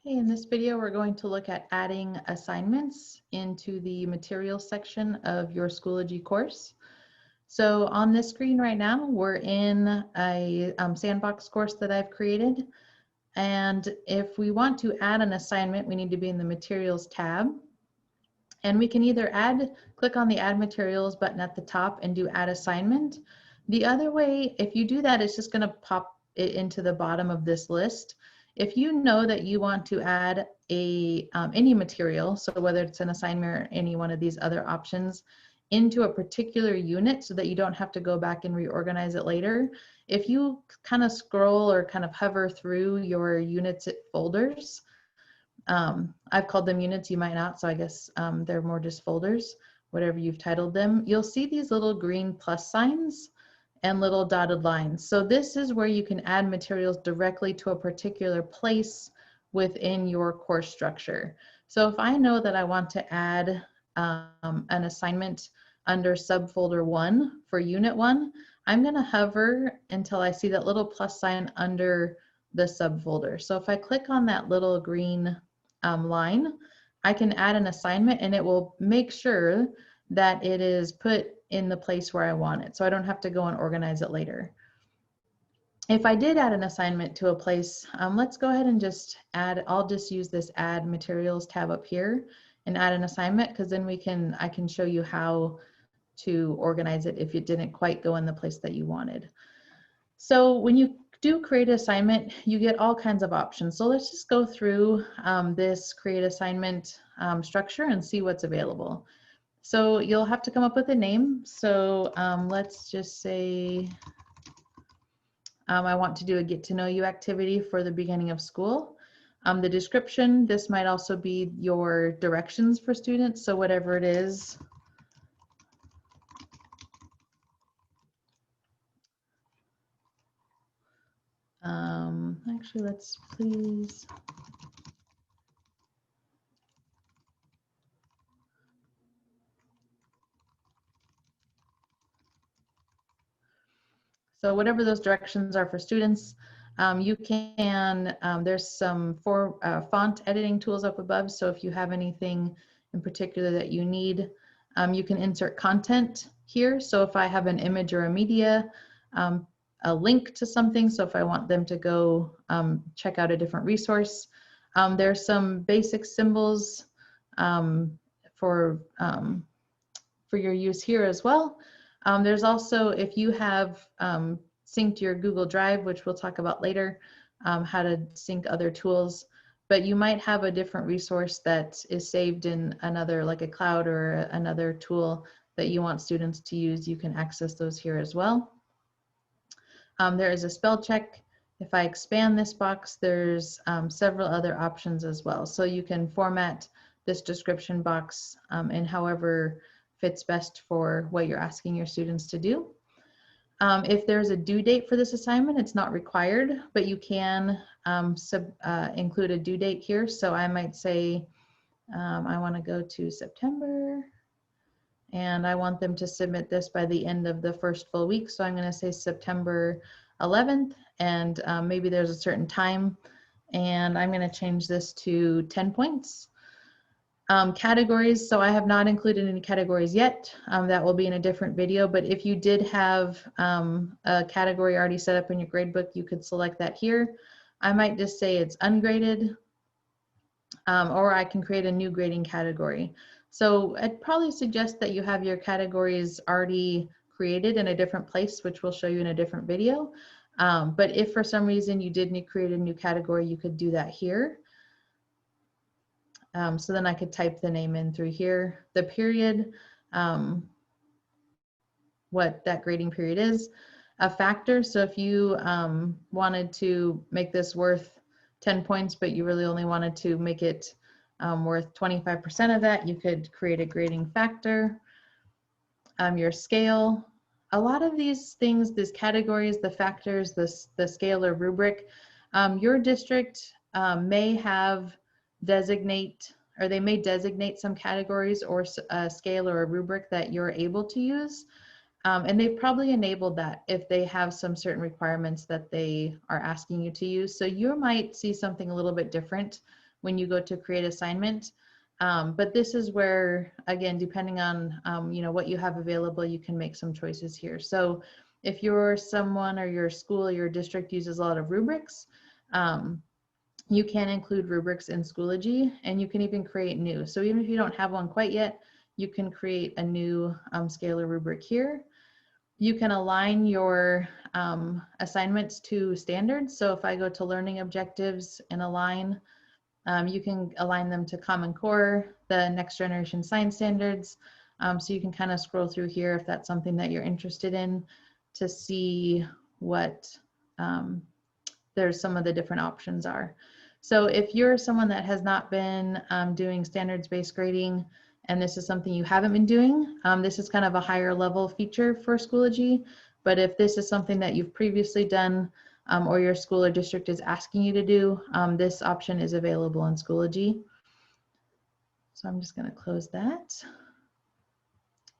Hey, in this video, we're going to look at adding assignments into the materials section of your Schoology course. So on this screen right now, we're in a sandbox course that I've created. And if we want to add an assignment, we need to be in the materials tab. And we can either click on the add materials button at the top and do add assignment. The other way, if you do that, it's just going to pop it into the bottom of this list. If you know that you want to add any material, so whether it's an assignment or any one of these other options, into a particular unit so that you don't have to go back and reorganize it later, if you kind of scroll or kind of hover through your units folders, I've called them units, you might not, so I guess they're more just folders, whatever you've titled them, you'll see these little green plus signs and little dotted lines. So this is where you can add materials directly to a particular place within your course structure. So if I know that I want to add an assignment under subfolder 1 for unit 1, I'm going to hover until I see that little plus sign under the subfolder. So if I click on that little green line, I can add an assignment and it will make sure that it is put in the place where I want it, so I don't have to go and organize it later. If I did add an assignment to a place, let's go ahead and just I'll just use this add materials tab up here and add an assignment, because then I can show you how to organize it if it didn't quite go in the place that you wanted. So when you do create an assignment, you get all kinds of options. So let's just go through this create assignment structure and see what's available. So you'll have to come up with a name. So let's just say I want to do a get to know you activity for the beginning of school. The description, this might also be your directions for students. So whatever it is. Actually, let's please. So whatever those directions are for students, you can, there's some font editing tools up above. So if you have anything in particular that you need, you can insert content here. So if I have an image or a media, a link to something, so if I want them to go check out a different resource, there's some basic symbols for your use here as well. There's also, if you have synced your Google Drive, which we'll talk about later, how to sync other tools, but you might have a different resource that is saved in another, like a cloud or another tool that you want students to use. You can access those here as well. There is a spell check. If I expand this box, there's several other options as well. So you can format this description box in however fits best for what you're asking your students to do. If there's a due date for this assignment, it's not required, but you can include a due date here. So I might say, I want to go to September, and I want them to submit this by the end of the first full week. So I'm going to say September 11th, and maybe there's a certain time, and I'm going to change this to 10 points. Categories, so I have not included any categories yet. That will be in a different video, but if you did have a category already set up in your gradebook, you could select that here. I might just say it's ungraded, or I can create a new grading category. So I'd probably suggest that you have your categories already created in a different place, which we'll show you in a different video. But if for some reason you did need to create a new category, you could do that here. So then I could type the name in through here, the period, what that grading period is, a factor. So if you wanted to make this worth 10 points, but you really only wanted to make it worth 25% of that, you could create a grading factor. Your scale, a lot of these things, these categories, the factors, the scale or rubric, your district may have they may designate some categories or a scale or a rubric that you're able to use. And they've probably enabled that if they have some certain requirements that they are asking you to use. So you might see something a little bit different when you go to create assignment. But this is where, again, depending on what you have available, you can make some choices here. So if you're someone or your school or your district uses a lot of rubrics, you can include rubrics in Schoology, and you can even create new. So even if you don't have one quite yet, you can create a new scalar rubric here. You can align your assignments to standards. So if I go to learning objectives and align, you can align them to Common Core, the next generation science standards. So you can kind of scroll through here if that's something that you're interested in to see what there's some of the different options are. So if you're someone that has not been doing standards-based grading, and this is something you haven't been doing, this is kind of a higher level feature for Schoology. But if this is something that you've previously done or your school or district is asking you to do, this option is available in Schoology. So I'm just going to close that.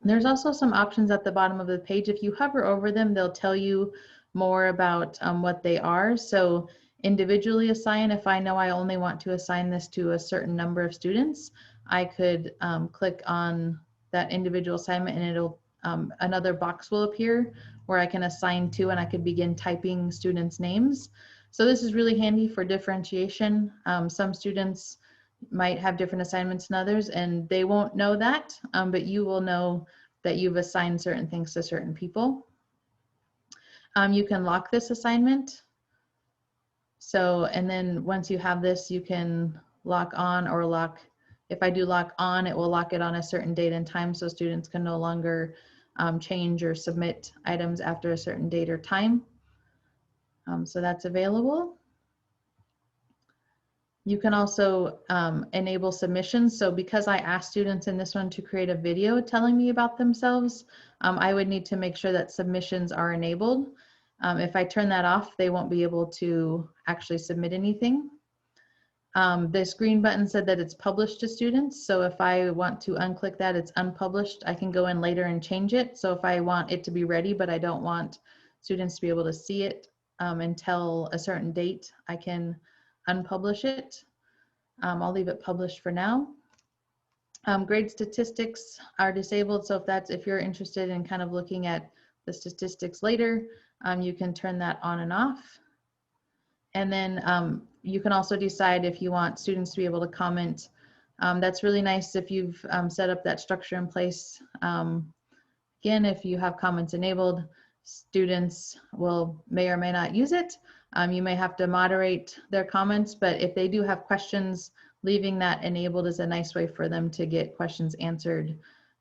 There's also some options at the bottom of the page. If you hover over them, they'll tell you more about what they are. So individually assign, if I know I only want to assign this to a certain number of students, I could click on that individual assignment and it'll another box will appear where I can assign to, and I could begin typing students' names. So this is really handy for differentiation. Some students might have different assignments than others, and they won't know that, but you will know that you've assigned certain things to certain people. You can lock this assignment. So, and then once you have this, you can lock on or lock. If I do lock on, it will lock it on a certain date and time so students can no longer change or submit items after a certain date or time. So that's available. You can also enable submissions. So because I asked students in this one to create a video telling me about themselves, I would need to make sure that submissions are enabled. If I turn that off, they won't be able to actually submit anything. This green button said that it's published to students. So if I want to unclick that, it's unpublished. I can go in later and change it. So if I want it to be ready, but I don't want students to be able to see it until a certain date, I can unpublish it. I'll leave it published for now. Grade statistics are disabled. So if you're interested in kind of looking at the statistics later, you can turn that on and off. And then you can also decide if you want students to be able to comment. That's really nice if you've set up that structure in place. Again, if you have comments enabled, students may or may not use it. You may have to moderate their comments, but if they do have questions, leaving that enabled is a nice way for them to get questions answered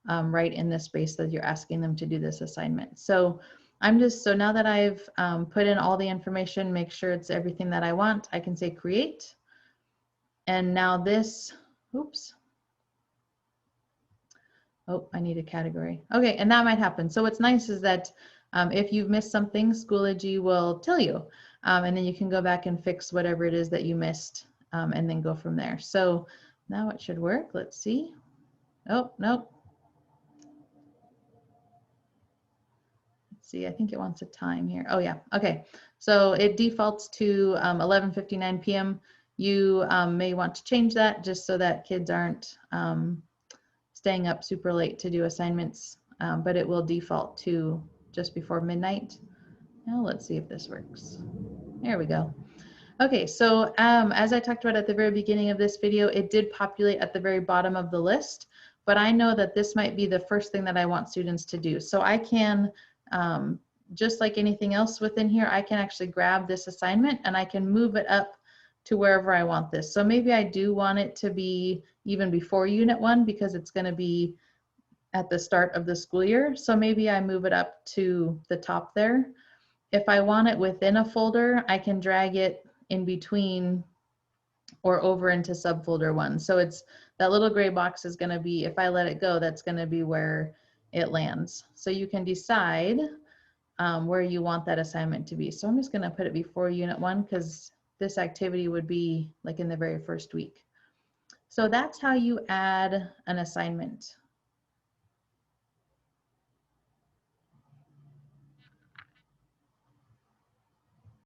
right in the space that you're asking them to do this assignment. So so now that I've put in all the information, make sure it's everything that I want, I can say create. And now this, oops. Oh, I need a category. Okay, and that might happen. So what's nice is that if you've missed something, Schoology will tell you. And then you can go back and fix whatever it is that you missed and then go from there. So now it should work. Let's see. Oh, nope. Let's see, I think it wants a time here. Oh yeah, okay. So it defaults to 11:59 p.m. You may want to change that just so that kids aren't staying up super late to do assignments, but it will default to just before midnight. Now let's see if this works. There we go. Okay, so as I talked about at the very beginning of this video, it did populate at the very bottom of the list, but I know that this might be the first thing that I want students to do. So I can, just like anything else within here, I can actually grab this assignment and I can move it up to wherever I want this. So maybe I do want it to be even before Unit 1 because it's going to be at the start of the school year. So maybe I move it up to the top there. If I want it within a folder, I can drag it in between or over into subfolder 1. So it's that little gray box is going to be, if I let it go, that's going to be where it lands. So you can decide where you want that assignment to be. So I'm just going to put it before Unit 1 because this activity would be like in the very first week. So that's how you add an assignment.